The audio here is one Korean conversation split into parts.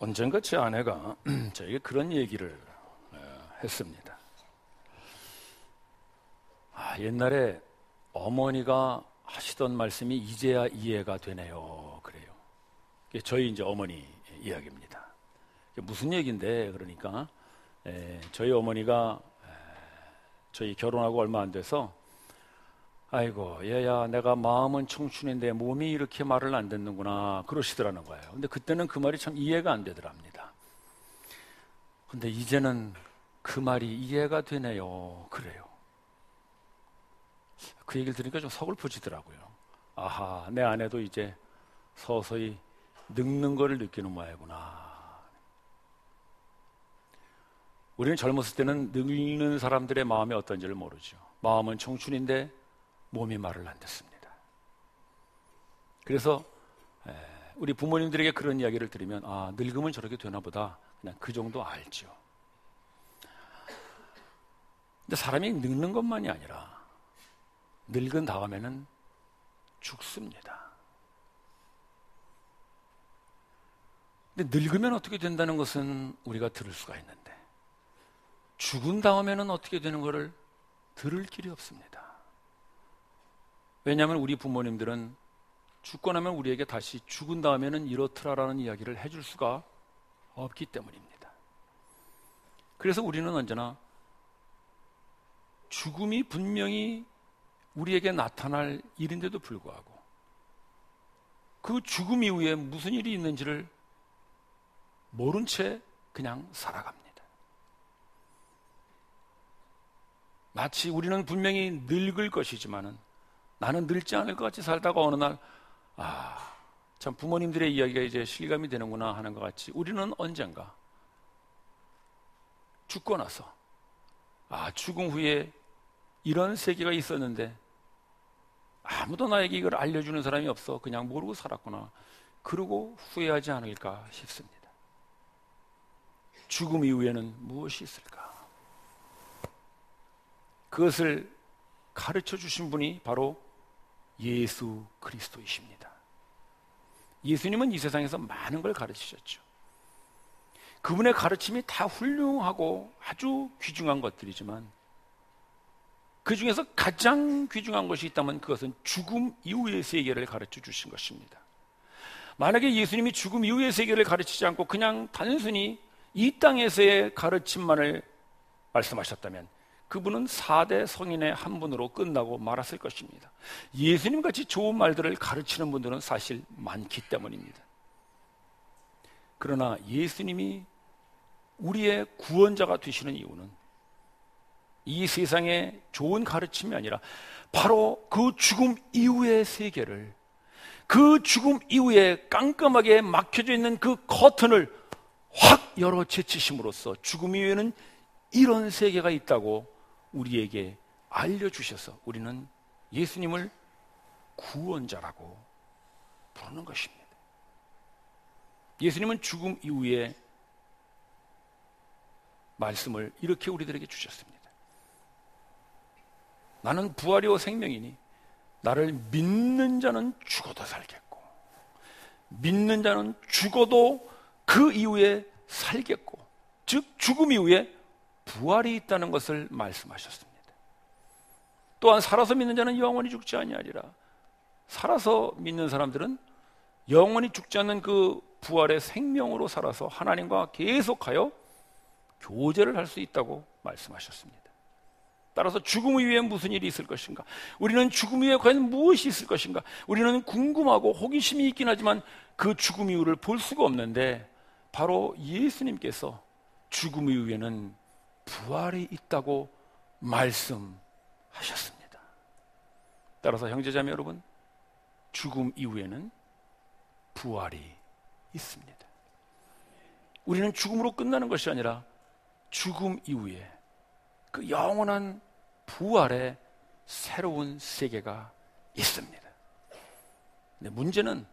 언젠가 제 아내가 저에게 그런 얘기를 했습니다. 옛날에 어머니가 하시던 말씀이 이제야 이해가 되네요. 그래요. 저희 이제 어머니 이야기입니다. 무슨 얘기인데, 그러니까 저희 어머니가 저희 결혼하고 얼마 안 돼서 아이고 얘야, 내가 마음은 청춘인데 몸이 이렇게 말을 안 듣는구나 그러시더라는 거예요. 근데 그때는 그 말이 참 이해가 안 되더랍니다. 근데 이제는 그 말이 이해가 되네요. 그래요. 그 얘기를 들으니까 좀 서글퍼지더라고요. 아하, 내 아내도 이제 서서히 늙는 거를 느끼는 모양이구나. 우리는 젊었을 때는 늙는 사람들의 마음이 어떤지를 모르죠. 마음은 청춘인데 몸이 말을 안 듣습니다. 그래서 우리 부모님들에게 그런 이야기를 들으면 늙으면 저렇게 되나 보다, 그냥 그 정도 알죠. 근데 사람이 늙는 것만이 아니라 늙은 다음에는 죽습니다. 근데 늙으면 어떻게 된다는 것은 우리가 들을 수가 있는데, 죽은 다음에는 어떻게 되는 것을 들을 길이 없습니다. 왜냐하면 우리 부모님들은 죽고 나면 우리에게 다시 죽은 다음에는 이렇더라라는 이야기를 해줄 수가 없기 때문입니다. 그래서 우리는 언제나 죽음이 분명히 우리에게 나타날 일인데도 불구하고 그 죽음 이후에 무슨 일이 있는지를 모른 채 그냥 살아갑니다. 마치 우리는 분명히 늙을 것이지만은 나는 늙지 않을 것 같이 살다가 어느 날 참 부모님들의 이야기가 이제 실감이 되는구나 하는 것 같이 우리는 언젠가 죽고 나서 죽음 후에 이런 세계가 있었는데 아무도 나에게 이걸 알려주는 사람이 없어 그냥 모르고 살았구나, 그러고 후회하지 않을까 싶습니다. 죽음 이후에는 무엇이 있을까? 그것을 가르쳐 주신 분이 바로 예수 그리스도이십니다. 예수님은 이 세상에서 많은 걸 가르치셨죠. 그분의 가르침이 다 훌륭하고 아주 귀중한 것들이지만 그 중에서 가장 귀중한 것이 있다면 그것은 죽음 이후의 세계를 가르쳐 주신 것입니다. 만약에 예수님이 죽음 이후의 세계를 가르치지 않고 그냥 단순히 이 땅에서의 가르침만을 말씀하셨다면 그분은 4대 성인의 한 분으로 끝나고 말았을 것입니다. 예수님같이 좋은 말들을 가르치는 분들은 사실 많기 때문입니다. 그러나 예수님이 우리의 구원자가 되시는 이유는 이 세상의 좋은 가르침이 아니라 바로 그 죽음 이후의 세계를, 그 죽음 이후에 깜깜하게 막혀져 있는 그 커튼을 확 열어 제치심으로써 죽음 이후에는 이런 세계가 있다고 우리에게 알려주셔서 우리는 예수님을 구원자라고 부르는 것입니다. 예수님은 죽음 이후에 말씀을 이렇게 우리들에게 주셨습니다. 나는 부활이요 생명이니 나를 믿는 자는 죽어도 살겠고 믿는 자는 죽어도 그 이후에 살겠고, 즉 죽음 이후에 부활이 있다는 것을 말씀하셨습니다. 또한 살아서 믿는 자는 영원히 죽지 아니하리라. 살아서 믿는 사람들은 영원히 죽지 않는 그 부활의 생명으로 살아서 하나님과 계속하여 교제를 할 수 있다고 말씀하셨습니다. 따라서 죽음 이후에 무슨 일이 있을 것인가? 우리는 죽음 이후에 과연 무엇이 있을 것인가? 우리는 궁금하고 호기심이 있긴 하지만 그 죽음 이후를 볼 수가 없는데 바로 예수님께서 죽음 이후에는 부활이 있다고 말씀하셨습니다. 따라서 형제자매 여러분, 죽음 이후에는 부활이 있습니다. 우리는 죽음으로 끝나는 것이 아니라 죽음 이후에 그 영원한 부활의 새로운 세계가 있습니다. 근데 문제는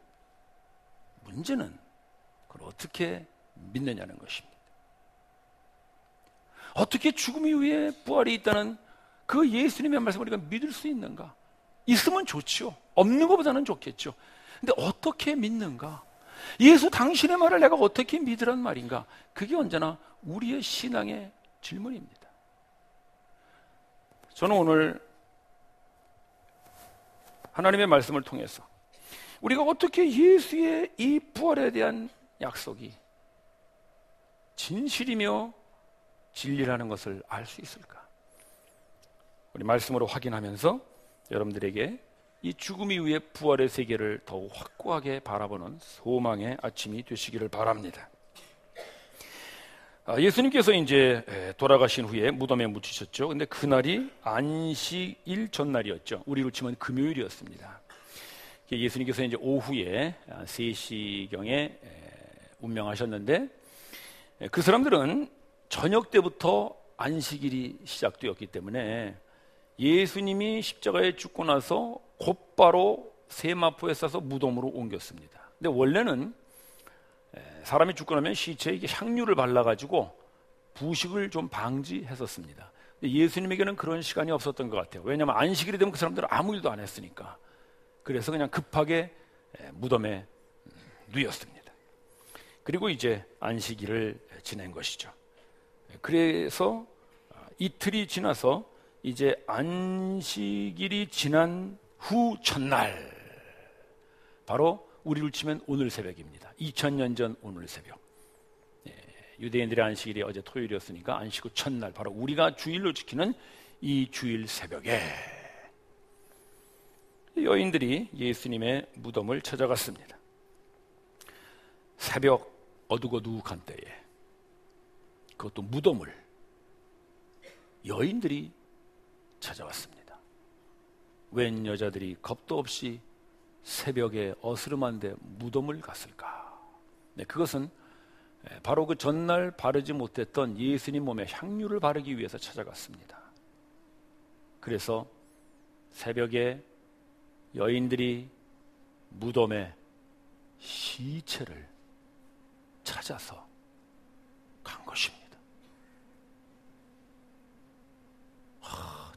그걸 어떻게 믿느냐는 것입니다. 어떻게 죽음 이후에 부활이 있다는 그 예수님의 말씀을 우리가 믿을 수 있는가? 있으면 좋지요. 없는 것보다는 좋겠죠. 근데 어떻게 믿는가? 예수 당신의 말을 내가 어떻게 믿으란 말인가? 그게 언제나 우리의 신앙의 질문입니다. 저는 오늘 하나님의 말씀을 통해서 우리가 어떻게 예수의 이 부활에 대한 약속이 진실이며 진리라는 것을 알 수 있을까? 우리 말씀으로 확인하면서 여러분들에게 이 죽음 이후의 부활의 세계를 더욱 확고하게 바라보는 소망의 아침이 되시기를 바랍니다. 예수님께서 이제 돌아가신 후에 무덤에 묻히셨죠. 근데 그날이 안식일 전날이었죠. 우리로 치면 금요일이었습니다. 예수님께서 이제 오후에 3시경에 운명하셨는데 그 사람들은 저녁 때부터 안식일이 시작되었기 때문에 예수님이 십자가에 죽고 나서 곧바로 세마포에 싸서 무덤으로 옮겼습니다. 근데 원래는 사람이 죽고 나면 시체에 이게 향유를 발라가지고 부식을 좀 방지했었습니다. 근데 예수님에게는 그런 시간이 없었던 것 같아요. 왜냐하면 안식일이 되면 그 사람들은 아무 일도 안 했으니까. 그래서 그냥 급하게 무덤에 누였습니다. 그리고 이제 안식일을 지낸 것이죠. 그래서 이틀이 지나서 이제 안식일이 지난 후 첫날, 바로 우리를 치면 오늘 새벽입니다. 2000년 전 오늘 새벽. 유대인들의 안식일이 어제 토요일이었으니까 안식 후 첫날, 바로 우리가 주일로 지키는 이 주일 새벽에 여인들이 예수님의 무덤을 찾아갔습니다. 새벽 어둑어둑한 때에, 그것도 무덤을 여인들이 찾아왔습니다. 웬 여자들이 겁도 없이 새벽에 어스름한데 무덤을 갔을까? 네, 그것은 바로 그 전날 바르지 못했던 예수님 몸에 향유를 바르기 위해서 찾아갔습니다. 그래서 새벽에 여인들이 무덤에 시체를 찾아서 간 것입니다.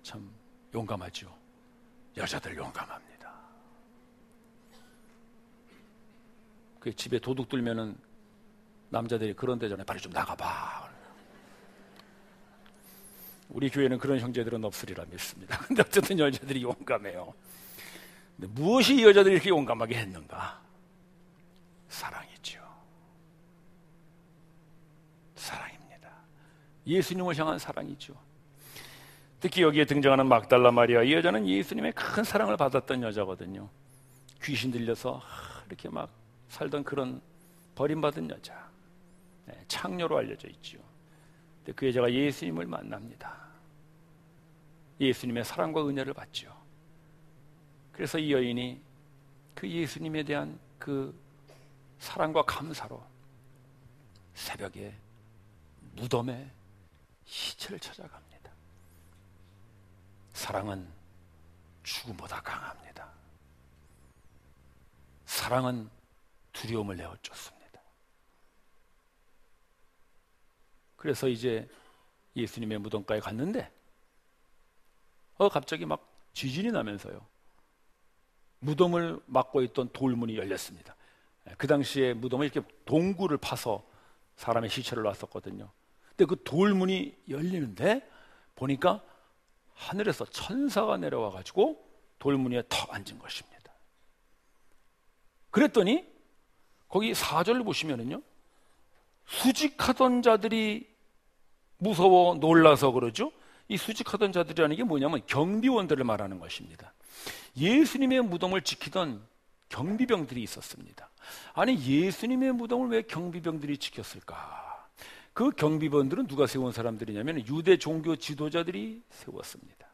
참 용감하죠. 여자들 용감합니다. 그 집에 도둑 들면은 남자들이 그런 데잖아요. 빨리 좀 나가봐. 우리 교회는 그런 형제들은 없으리라 믿습니다. 근데 어쨌든 여자들이 용감해요. 근데 무엇이 이 여자들이 이렇게 용감하게 했는가? 사랑이죠. 사랑입니다. 예수님을 향한 사랑이죠. 특히 여기에 등장하는 막달라 마리아, 이 여자는 예수님의 큰 사랑을 받았던 여자거든요. 귀신 들려서 이렇게 막 살던 그런 버림받은 여자, 창녀로 알려져 있죠. 근데 그 여자가 예수님을 만납니다. 예수님의 사랑과 은혜를 받죠. 그래서 이 여인이 그 예수님에 대한 그 사랑과 감사로 새벽에 무덤에 시체를 찾아갑니다. 사랑은 죽음보다 강합니다. 사랑은 두려움을 내어쫓습니다. 그래서 이제 예수님의 무덤가에 갔는데 갑자기 막 지진이 나면서요, 무덤을 막고 있던 돌문이 열렸습니다. 그 당시에 무덤에 이렇게 동굴을 파서 사람의 시체를 놨었거든요. 근데 그 돌문이 열리는데 보니까 하늘에서 천사가 내려와 가지고 돌문 위에 턱 앉은 것입니다. 그랬더니 거기 4절을 보시면은요, 수직하던 자들이 무서워 놀라서 그러죠. 이 수직하던 자들이라는 게 뭐냐면 경비원들을 말하는 것입니다. 예수님의 무덤을 지키던 경비병들이 있었습니다. 아니, 예수님의 무덤을 왜 경비병들이 지켰을까? 그 경비병들은 누가 세운 사람들이냐면 유대 종교 지도자들이 세웠습니다.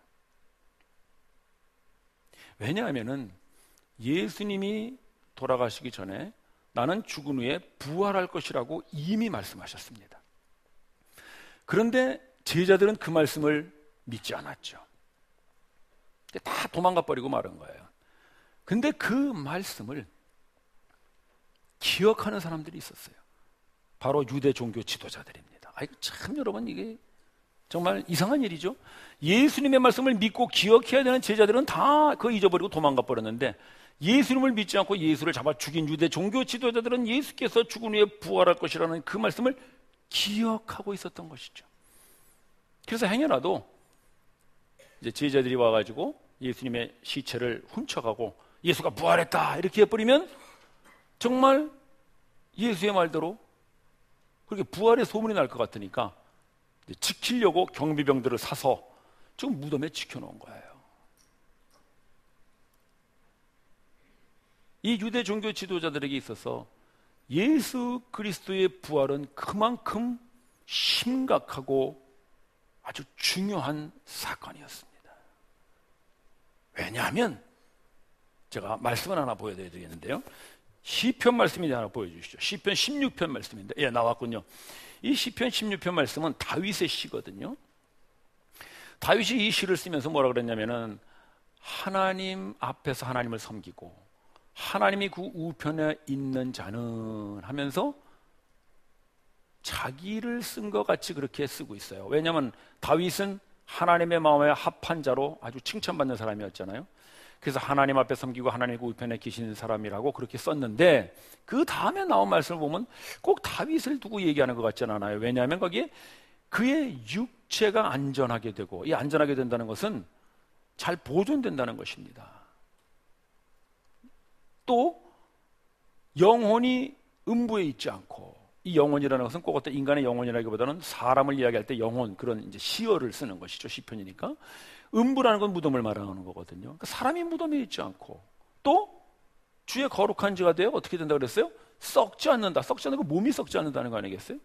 왜냐하면은 예수님이 돌아가시기 전에 나는 죽은 후에 부활할 것이라고 이미 말씀하셨습니다. 그런데 제자들은 그 말씀을 믿지 않았죠. 다 도망가 버리고 마른 거예요. 근데 그 말씀을 기억하는 사람들이 있었어요. 바로 유대 종교 지도자들입니다. 참 여러분, 이게 정말 이상한 일이죠. 예수님의 말씀을 믿고 기억해야 되는 제자들은 다 그거 잊어버리고 도망가 버렸는데 예수님을 믿지 않고 예수를 잡아 죽인 유대 종교 지도자들은 예수께서 죽은 후에 부활할 것이라는 그 말씀을 기억하고 있었던 것이죠. 그래서 행여라도 이제 제자들이 와가지고 예수님의 시체를 훔쳐가고 예수가 부활했다 이렇게 해버리면 정말 예수의 말대로 그렇게 부활의 소문이 날 것 같으니까 지키려고 경비병들을 사서 지금 무덤에 지켜놓은 거예요. 이 유대 종교 지도자들에게 있어서 예수 그리스도의 부활은 그만큼 심각하고 아주 중요한 사건이었습니다. 왜냐하면 제가 말씀을 하나 보여드려야 되겠는데요. 시편 말씀이 하나 보여주시죠. 시편 16편 말씀인데, 예, 나왔군요. 이 시편 16편 말씀은 다윗의 시거든요. 다윗이 이 시를 쓰면서 뭐라 그랬냐면은 하나님 앞에서 하나님을 섬기고 하나님이 그 우편에 있는 자는 하면서 자기를 쓴 것 같이 그렇게 쓰고 있어요. 왜냐하면 다윗은 하나님의 마음에 합한 자로 아주 칭찬받는 사람이었잖아요. 그래서 하나님 앞에 섬기고 하나님의 우편에 계시는 사람이라고 그렇게 썼는데 그 다음에 나온 말씀을 보면 꼭 다윗을 두고 얘기하는 것 같지는 않아요. 왜냐하면 거기에 그의 육체가 안전하게 되고, 이 안전하게 된다는 것은 잘 보존된다는 것입니다. 또 영혼이 음부에 있지 않고, 이 영혼이라는 것은 꼭 어떤 인간의 영혼이라기보다는 사람을 이야기할 때 영혼, 그런 이제 시어를 쓰는 것이죠. 시편이니까. 음부라는 건 무덤을 말하는 거거든요. 그러니까 사람이 무덤에 있지 않고, 또 주의 거룩한 지가 되어 어떻게 된다 그랬어요? 썩지 않는다. 썩지 않는 거 몸이 썩지 않는다는 거 아니겠어요?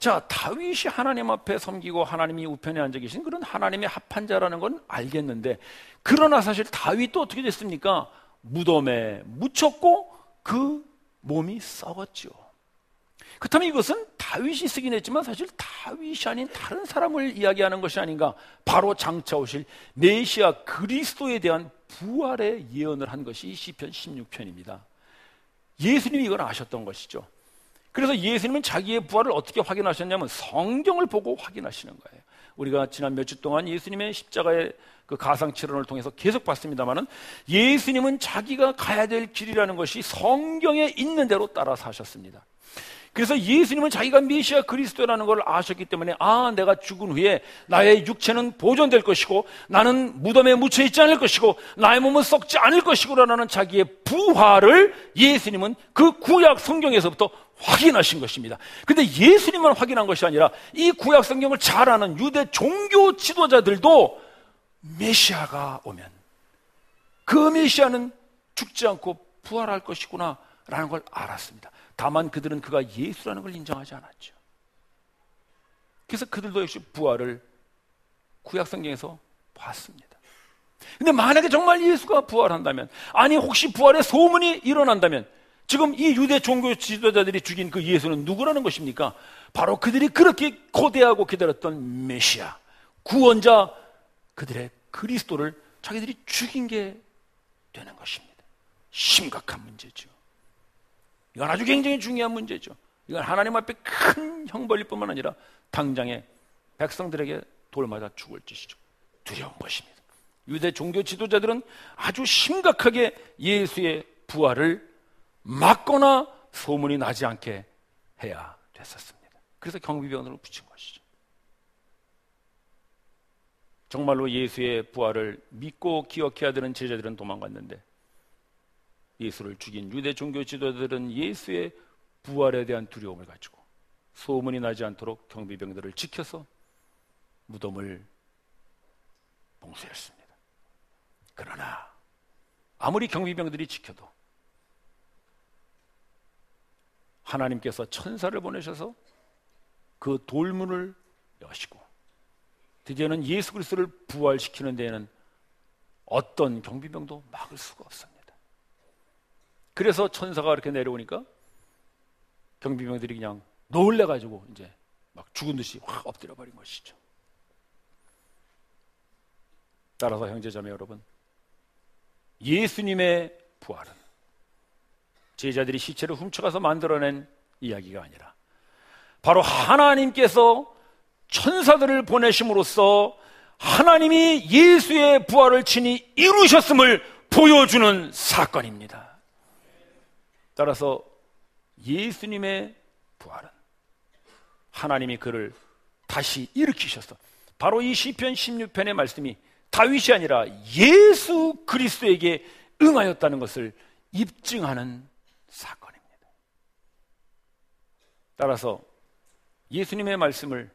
자, 다윗이 하나님 앞에 섬기고 하나님이 우편에 앉아 계신 그런 하나님의 합한 자라는 건 알겠는데, 그러나 사실 다윗도 어떻게 됐습니까? 무덤에 묻혔고 그 몸이 썩었죠. 그렇다면 이것은 다윗이 쓰긴 했지만 사실 다윗이 아닌 다른 사람을 이야기하는 것이 아닌가. 바로 장차 오실 메시아 그리스도에 대한 부활의 예언을 한 것이 시편 16편입니다. 예수님이 이걸 아셨던 것이죠. 그래서 예수님은 자기의 부활을 어떻게 확인하셨냐면 성경을 보고 확인하시는 거예요. 우리가 지난 몇 주 동안 예수님의 십자가의 그 가상칠언을 통해서 계속 봤습니다만은 예수님은 자기가 가야 될 길이라는 것이 성경에 있는 대로 따라서 하셨습니다. 그래서 예수님은 자기가 메시아 그리스도라는 걸 아셨기 때문에 내가 죽은 후에 나의 육체는 보존될 것이고 나는 무덤에 묻혀 있지 않을 것이고 나의 몸은 썩지 않을 것이고라는 자기의 부활을 예수님은 그 구약 성경에서부터 확인하신 것입니다. 그런데 예수님만 확인한 것이 아니라 이 구약 성경을 잘 아는 유대 종교 지도자들도 메시아가 오면 그 메시아는 죽지 않고 부활할 것이구나 라는 걸 알았습니다. 다만 그들은 그가 예수라는 걸 인정하지 않았죠. 그래서 그들도 역시 부활을 구약 성경에서 봤습니다. 근데 만약에 정말 예수가 부활한다면, 아니 혹시 부활의 소문이 일어난다면 지금 이 유대 종교 지도자들이 죽인 그 예수는 누구라는 것입니까? 바로 그들이 그렇게 고대하고 기다렸던 메시아, 구원자, 그들의 그리스도를 자기들이 죽인 게 되는 것입니다. 심각한 문제죠. 이건 아주 굉장히 중요한 문제죠. 이건 하나님 앞에 큰 형벌일 뿐만 아니라 당장에 백성들에게 돌 맞아 죽을 짓이죠. 두려운 것입니다. 유대 종교 지도자들은 아주 심각하게 예수의 부활을 막거나 소문이 나지 않게 해야 됐었습니다. 그래서 경비병으로 붙인 것이죠. 정말로 예수의 부활을 믿고 기억해야 되는 제자들은 도망갔는데 예수를 죽인 유대 종교 지도자들은 예수의 부활에 대한 두려움을 가지고 소문이 나지 않도록 경비병들을 지켜서 무덤을 봉쇄했습니다. 그러나 아무리 경비병들이 지켜도 하나님께서 천사를 보내셔서 그 돌문을 여시고 드디어는 예수 그리스도를 부활시키는 데에는 어떤 경비병도 막을 수가 없습니다. 그래서 천사가 이렇게 내려오니까 경비병들이 그냥 놀래가지고 이제 막 죽은 듯이 확 엎드려 버린 것이죠. 따라서 형제자매 여러분, 예수님의 부활은 제자들이 시체를 훔쳐가서 만들어낸 이야기가 아니라 바로 하나님께서 천사들을 보내심으로써 하나님이 예수의 부활을 친히 이루셨음을 보여주는 사건입니다. 따라서 예수님의 부활은 하나님이 그를 다시 일으키셔서 바로 이 시편 16편의 말씀이 다윗이 아니라 예수 그리스도에게 응하였다는 것을 입증하는 사건입니다. 따라서 예수님의 말씀을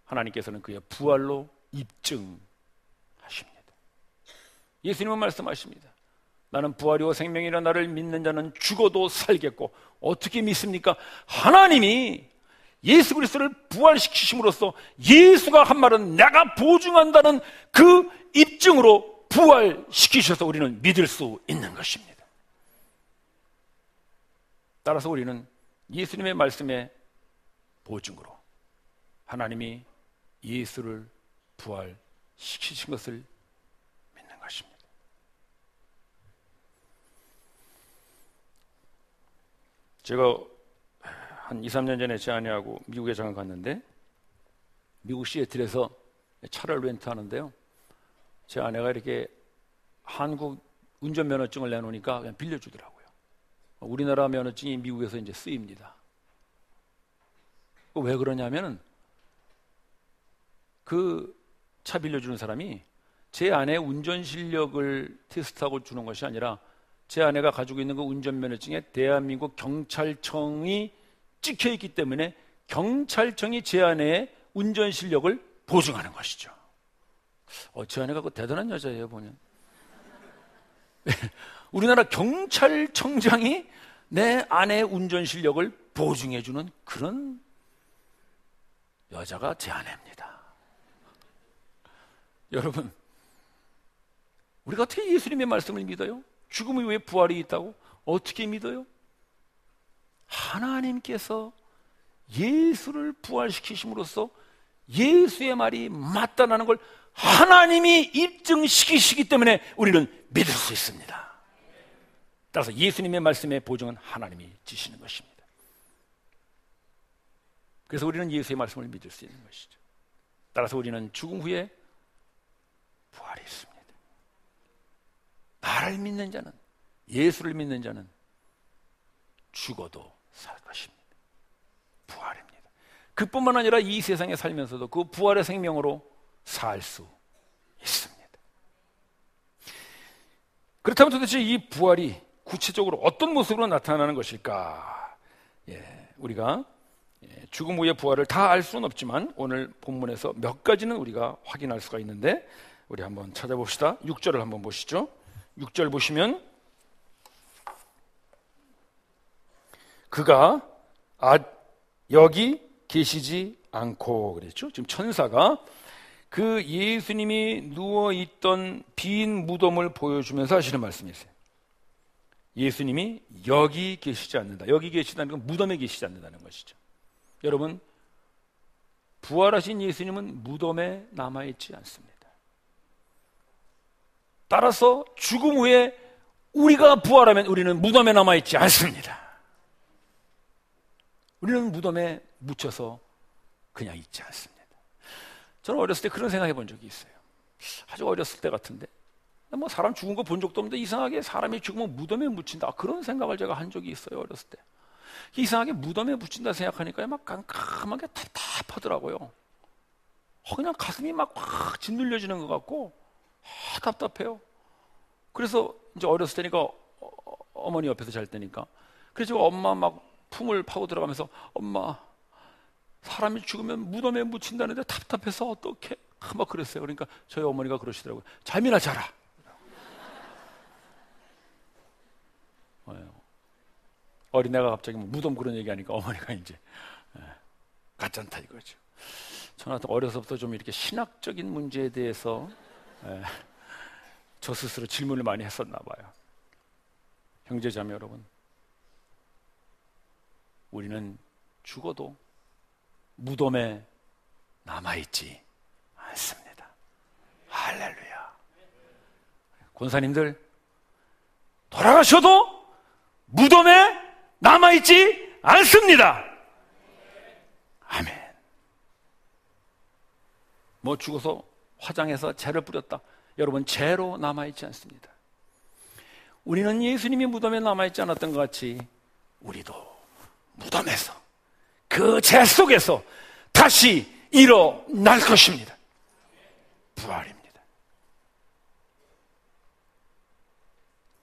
하나님께서는 그의 부활로 입증하십니다. 예수님은 말씀하십니다. 나는 부활이요 생명이라 나를 믿는 자는 죽어도 살겠고, 어떻게 믿습니까? 하나님이 예수 그리스도를 부활시키심으로써 예수가 한 말은 내가 보증한다는 그 입증으로 부활시키셔서 우리는 믿을 수 있는 것입니다. 따라서 우리는 예수님의 말씀의 보증으로 하나님이 예수를 부활시키신 것을 믿는 것입니다. 제가 한 2, 3년 전에 제 아내하고 미국에 잠깐 갔는데, 미국 시애틀에서 차를 렌트하는데요, 제 아내가 이렇게 한국 운전면허증을 내놓으니까 그냥 빌려주더라고요. 우리나라 면허증이 미국에서 이제 쓰입니다. 왜 그러냐면은 그 차 빌려주는 사람이 제 아내의 운전 실력을 테스트하고 주는 것이 아니라 제 아내가 가지고 있는 그 운전면허증에 대한민국 경찰청이 찍혀있기 때문에 경찰청이 제 아내의 운전 실력을 보증하는 것이죠. 제 아내가 그 대단한 여자예요, 보면. 우리나라 경찰청장이 내 아내의 운전 실력을 보증해주는 그런 여자가 제 아내입니다. 여러분, 우리가 어떻게 예수님의 말씀을 믿어요? 죽음 이후에 부활이 있다고 어떻게 믿어요? 하나님께서 예수를 부활시키심으로써 예수의 말이 맞다는 걸 하나님이 입증시키시기 때문에 우리는 믿을 수 있습니다. 따라서 예수님의 말씀의 보증은 하나님이 지시는 것입니다. 그래서 우리는 예수의 말씀을 믿을 수 있는 것이죠. 따라서 우리는 죽음 후에 부활이 있습니다. 나를 믿는 자는, 예수를 믿는 자는 죽어도 살 것입니다. 부활입니다. 그뿐만 아니라 이 세상에 살면서도 그 부활의 생명으로 살 수 있습니다. 그렇다면 도대체 이 부활이 구체적으로 어떤 모습으로 나타나는 것일까? 우리가 죽음 후의 부활을 다 알 수는 없지만 오늘 본문에서 몇 가지는 우리가 확인할 수가 있는데, 우리 한번 찾아봅시다. 6절을 한번 보시죠. 6절 보시면 그가 여기 계시지 않고 그랬죠. 지금 천사가 그 예수님이 누워있던 빈 무덤을 보여주면서 하시는 말씀이세요. 예수님이 여기 계시지 않는다. 여기 계시다는 건 무덤에 계시지 않는다는 것이죠. 여러분, 부활하신 예수님은 무덤에 남아있지 않습니다. 따라서 죽음 후에 우리가 부활하면 우리는 무덤에 남아있지 않습니다. 우리는 무덤에 묻혀서 그냥 있지 않습니다. 저는 어렸을 때 그런 생각해 본 적이 있어요. 아주 어렸을 때 같은데, 뭐 사람 죽은 거 본 적도 없는데 이상하게 사람이 죽으면 무덤에 묻힌다, 그런 생각을 제가 한 적이 있어요. 어렸을 때 이상하게 무덤에 묻힌다 생각하니까 막 깜깜하게 답답하더라고요. 그냥 가슴이 막 확 짓눌려지는 것 같고 답답해요. 그래서 이제 어렸을 때니까 어머니 옆에서 잘 때니까, 그래서 엄마 막 품을 파고 들어가면서, 엄마, 사람이 죽으면 무덤에 묻힌다는데 답답해서 어떡해? 막 그랬어요. 그러니까 저희 어머니가 그러시더라고요. 잠이나 자라. 어린애가 갑자기 무덤 그런 얘기하니까 어머니가 이제 가짠다 이거죠. 저는 어려서부터 좀 이렇게 신학적인 문제에 대해서 저 스스로 질문을 많이 했었나 봐요. 형제자매 여러분, 우리는 죽어도 무덤에 남아있지 않습니다. 할렐루야. 권사님들, 돌아가셔도 무덤에 남아있지 않습니다. 아멘. 뭐 죽어서 화장해서 재를 뿌렸다, 여러분, 재로 남아있지 않습니다. 우리는 예수님이 무덤에 남아있지 않았던 것 같이 우리도 무덤에서 그 죄 속에서 다시 일어날 것입니다. 부활입니다.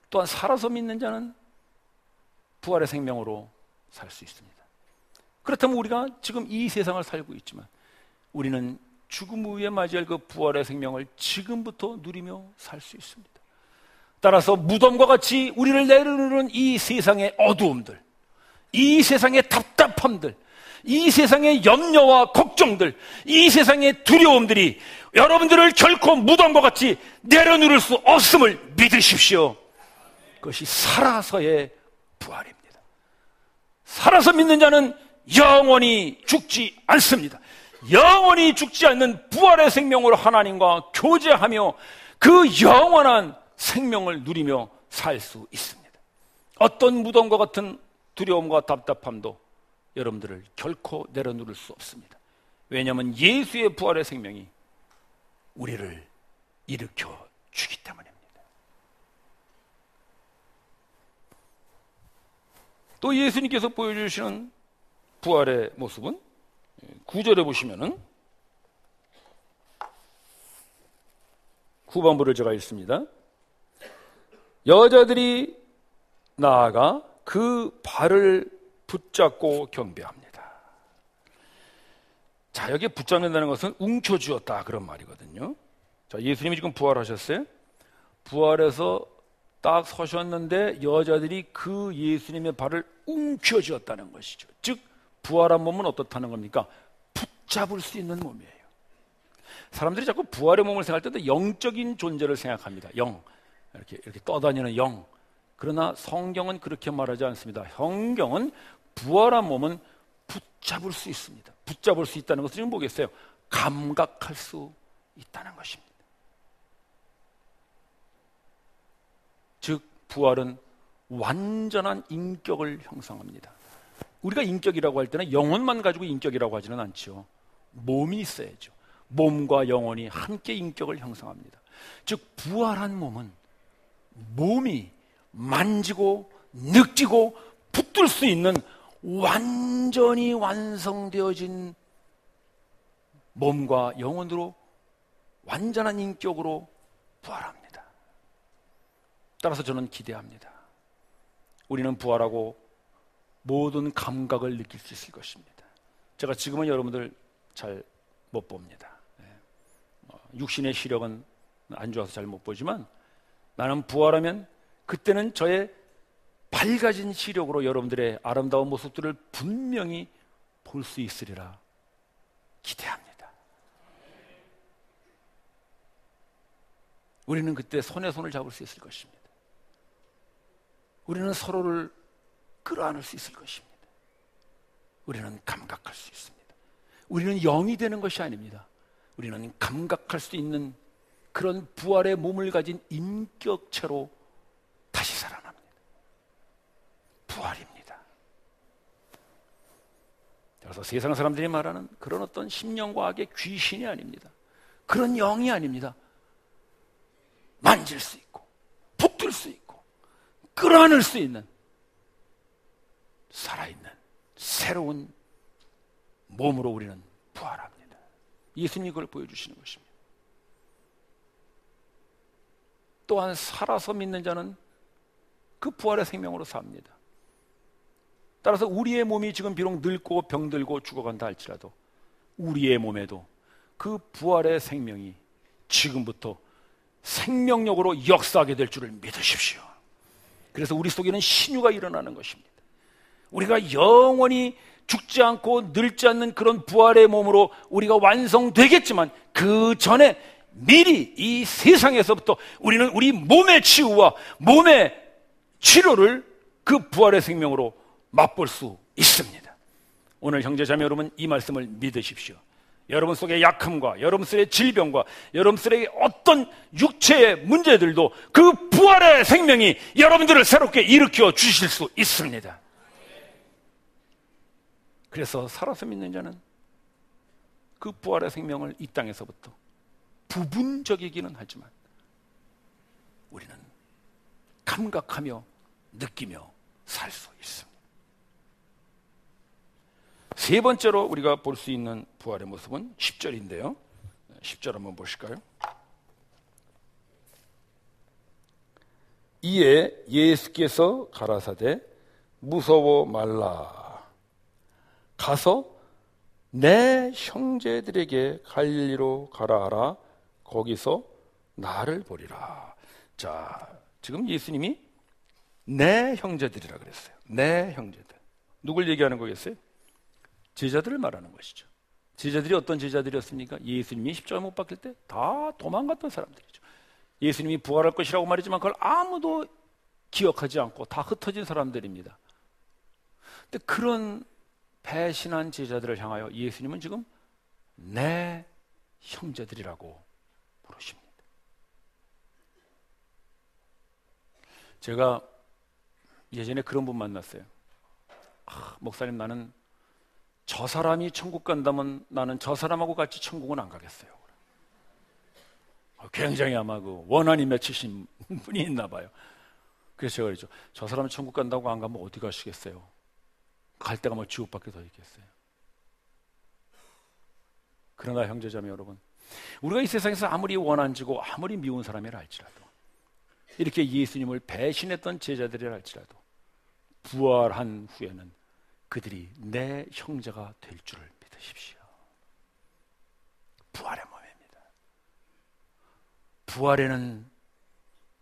또한 살아서 믿는 자는 부활의 생명으로 살 수 있습니다. 그렇다면 우리가 지금 이 세상을 살고 있지만 우리는 죽음 후에 맞이할 그 부활의 생명을 지금부터 누리며 살 수 있습니다. 따라서 무덤과 같이 우리를 내르는 이 세상의 어두움들, 이 세상의 답답함들, 이 세상의 염려와 걱정들, 이 세상의 두려움들이 여러분들을 결코 무덤과 같이 내려누를 수 없음을 믿으십시오. 그것이 살아서의 부활입니다. 살아서 믿는 자는 영원히 죽지 않습니다. 영원히 죽지 않는 부활의 생명으로 하나님과 교제하며 그 영원한 생명을 누리며 살 수 있습니다. 어떤 무덤과 같은 두려움과 답답함도 여러분들을 결코 내려누를 수 없습니다. 왜냐하면 예수의 부활의 생명이 우리를 일으켜 주기 때문입니다. 또 예수님께서 보여주시는 부활의 모습은 9절에 보시면은 후반부를 제가 읽습니다. 여자들이 나아가 그 발을 붙잡고 경배합니다. 자, 여기에 붙잡는다는 것은 움켜쥐었다 그런 말이거든요. 자, 예수님이 지금 부활하셨어요. 부활해서 딱 서셨는데 여자들이 그 예수님의 발을 움켜쥐었다는 것이죠. 즉 부활한 몸은 어떻다는 겁니까? 붙잡을 수 있는 몸이에요. 사람들이 자꾸 부활의 몸을 생각할 때도 영적인 존재를 생각합니다. 영, 이렇게 떠다니는 영. 그러나 성경은 그렇게 말하지 않습니다. 성경은 부활한 몸은 붙잡을 수 있습니다. 붙잡을 수 있다는 것은 지금 뭐겠어요? 감각할 수 있다는 것입니다. 즉 부활은 완전한 인격을 형성합니다. 우리가 인격이라고 할 때는 영혼만 가지고 인격이라고 하지는 않죠. 몸이 있어야죠. 몸과 영혼이 함께 인격을 형성합니다. 즉 부활한 몸은 몸이 만지고 느끼고 붙들 수 있는 완전히 완성되어진 몸과 영혼으로 완전한 인격으로 부활합니다. 따라서 저는 기대합니다. 우리는 부활하고 모든 감각을 느낄 수 있을 것입니다. 제가 지금은 여러분들 잘 못 봅니다. 육신의 시력은 안 좋아서 잘 못 보지만 나는 부활하면 그때는 저의 밝아진 시력으로 여러분들의 아름다운 모습들을 분명히 볼 수 있으리라 기대합니다. 우리는 그때 손에 손을 잡을 수 있을 것입니다. 우리는 서로를 끌어안을 수 있을 것입니다. 우리는 감각할 수 있습니다. 우리는 영이 되는 것이 아닙니다. 우리는 감각할 수 있는 그런 부활의 몸을 가진 인격체로 다시 살아납니다. 부활입니다. 그래서 세상 사람들이 말하는 그런 어떤 심령과학의 귀신이 아닙니다. 그런 영이 아닙니다. 만질 수 있고 붙들 수 있고 끌어안을 수 있는 살아있는 새로운 몸으로 우리는 부활합니다. 예수님이 그걸 보여주시는 것입니다. 또한 살아서 믿는 자는 그 부활의 생명으로 삽니다. 따라서 우리의 몸이 지금 비록 늙고 병들고 죽어간다 할지라도 우리의 몸에도 그 부활의 생명이 지금부터 생명력으로 역사하게 될 줄을 믿으십시오. 그래서 우리 속에는 신유가 일어나는 것입니다. 우리가 영원히 죽지 않고 늙지 않는 그런 부활의 몸으로 우리가 완성되겠지만 그 전에 미리 이 세상에서부터 우리는 우리 몸의 치유와 몸의 치료를 그 부활의 생명으로 맛볼 수 있습니다. 오늘 형제자매 여러분 이 말씀을 믿으십시오. 여러분 속의 약함과 여러분 속의 질병과 여러분 속의 어떤 육체의 문제들도 그 부활의 생명이 여러분들을 새롭게 일으켜 주실 수 있습니다. 그래서 살아서 믿는 자는 그 부활의 생명을 이 땅에서부터 부분적이기는 하지만 우리는 감각하며 느끼며 살 수 있습니다. 세 번째로 우리가 볼 수 있는 부활의 모습은 10절인데요. 10절 한번 보실까요? 이에 예수께서 가라사대 무서워 말라. 가서 내 형제들에게 갈릴리로 가라 하라. 거기서 나를 보리라. 자, 지금 예수님이 내 형제들이라 그랬어요. 내 형제들. 누굴 얘기하는 거겠어요? 제자들을 말하는 것이죠. 제자들이 어떤 제자들이었습니까? 예수님이 십자가에 못 박힐 때 다 도망갔던 사람들이죠. 예수님이 부활할 것이라고 말했지만 그걸 아무도 기억하지 않고 다 흩어진 사람들입니다. 근데 그런 배신한 제자들을 향하여 예수님은 지금 내 형제들이라고 부르십니다. 제가 예전에 그런 분 만났어요. 목사님, 나는 저 사람이 천국 간다면 나는 저 사람하고 같이 천국은 안 가겠어요. 굉장히 아마 그 원한이 맺히신 분이 있나 봐요. 그래서 제가 그랬죠. 저 사람은 천국 간다고 안 가면 어디 가시겠어요? 갈 데가 뭐 지옥밖에 더 있겠어요. 그러나 형제자매 여러분, 우리가 이 세상에서 아무리 원한지고 아무리 미운 사람이라 할지라도, 이렇게 예수님을 배신했던 제자들이라 할지라도 부활한 후에는 그들이 내 형제가 될 줄을 믿으십시오. 부활의 몸입니다. 부활에는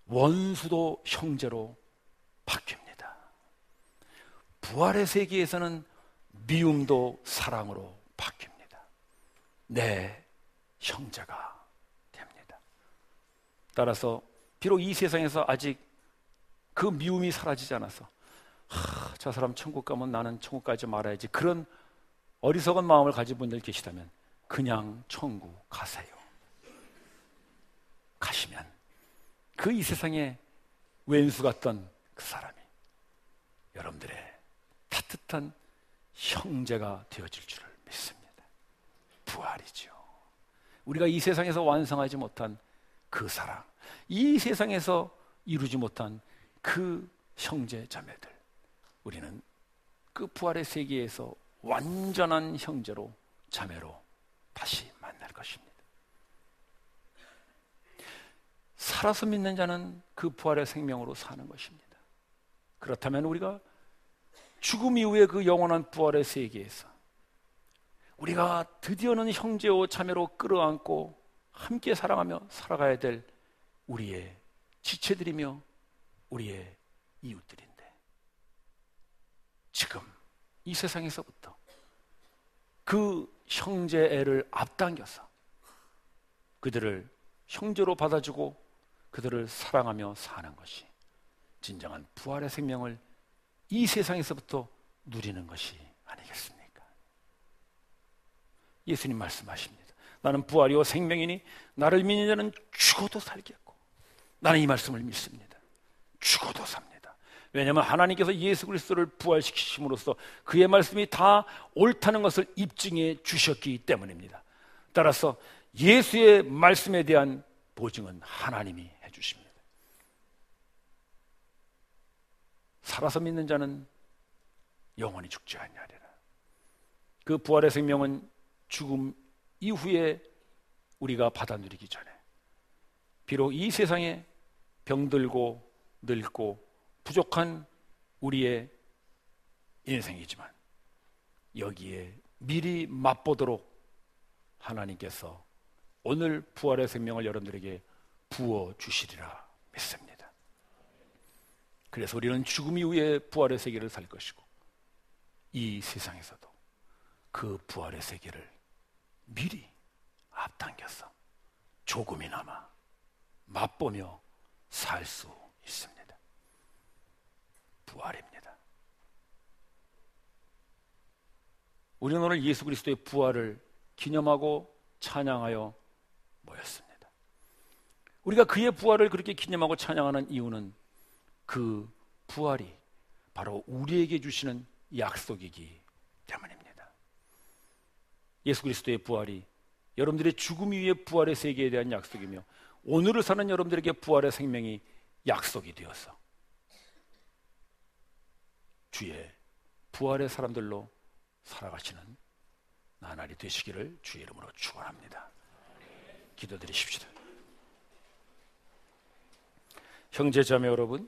원수도 형제로 바뀝니다. 부활의 세계에서는 미움도 사랑으로 바뀝니다. 내 형제가 됩니다. 따라서 비록 이 세상에서 아직 그 미움이 사라지지 않아서 저 사람 천국 가면 나는 천국 가지 말아야지, 그런 어리석은 마음을 가진 분들 계시다면 그냥 천국 가세요. 가시면 그 이 세상에 왼수 같던 그 사람이 여러분들의 따뜻한 형제가 되어질 줄을 믿습니다. 부활이죠. 우리가 이 세상에서 완성하지 못한 그 사랑, 이 세상에서 이루지 못한 그 형제 자매들, 우리는 그 부활의 세계에서 완전한 형제로 자매로 다시 만날 것입니다. 살아서 믿는 자는 그 부활의 생명으로 사는 것입니다. 그렇다면 우리가 죽음 이후에 그 영원한 부활의 세계에서 우리가 드디어는 형제요 자매로 끌어안고 함께 사랑하며 살아가야 될 우리의 지체들이며 우리의 이웃들인데, 지금 이 세상에서부터 그 형제애를 앞당겨서 그들을 형제로 받아주고 그들을 사랑하며 사는 것이 진정한 부활의 생명을 이 세상에서부터 누리는 것이 아니겠습니까? 예수님 말씀하십니다. 나는 부활이요 생명이니 나를 믿는 자는 죽어도 살겠고, 나는 이 말씀을 믿습니다. 죽어도 삽니다. 왜냐하면 하나님께서 예수 그리스도를 부활시키심으로써 그의 말씀이 다 옳다는 것을 입증해 주셨기 때문입니다. 따라서 예수의 말씀에 대한 보증은 하나님이 해주십니다. 살아서 믿는 자는 영원히 죽지 아니하리라. 그 부활의 생명은 죽음 이후에 우리가 받아 누리기 전에 비록 이 세상에 병들고 늙고 부족한 우리의 인생이지만 여기에 미리 맛보도록 하나님께서 오늘 부활의 생명을 여러분들에게 부어주시리라 믿습니다. 그래서 우리는 죽음 이후에 부활의 세계를 살 것이고 이 세상에서도 그 부활의 세계를 미리 앞당겨서 조금이나마 맛보며 살 수 있습니다. 부활입니다. 우리는 오늘 예수 그리스도의 부활을 기념하고 찬양하여 모였습니다. 우리가 그의 부활을 그렇게 기념하고 찬양하는 이유는 그 부활이 바로 우리에게 주시는 약속이기 때문입니다. 예수 그리스도의 부활이 여러분들의 죽음 이후의 부활의 세계에 대한 약속이며 오늘을 사는 여러분들에게 부활의 생명이 약속이 되어서 주의 부활의 사람들로 살아가시는 나날이 되시기를 주의 이름으로 축원합니다. 기도드리십시다. 형제 자매 여러분,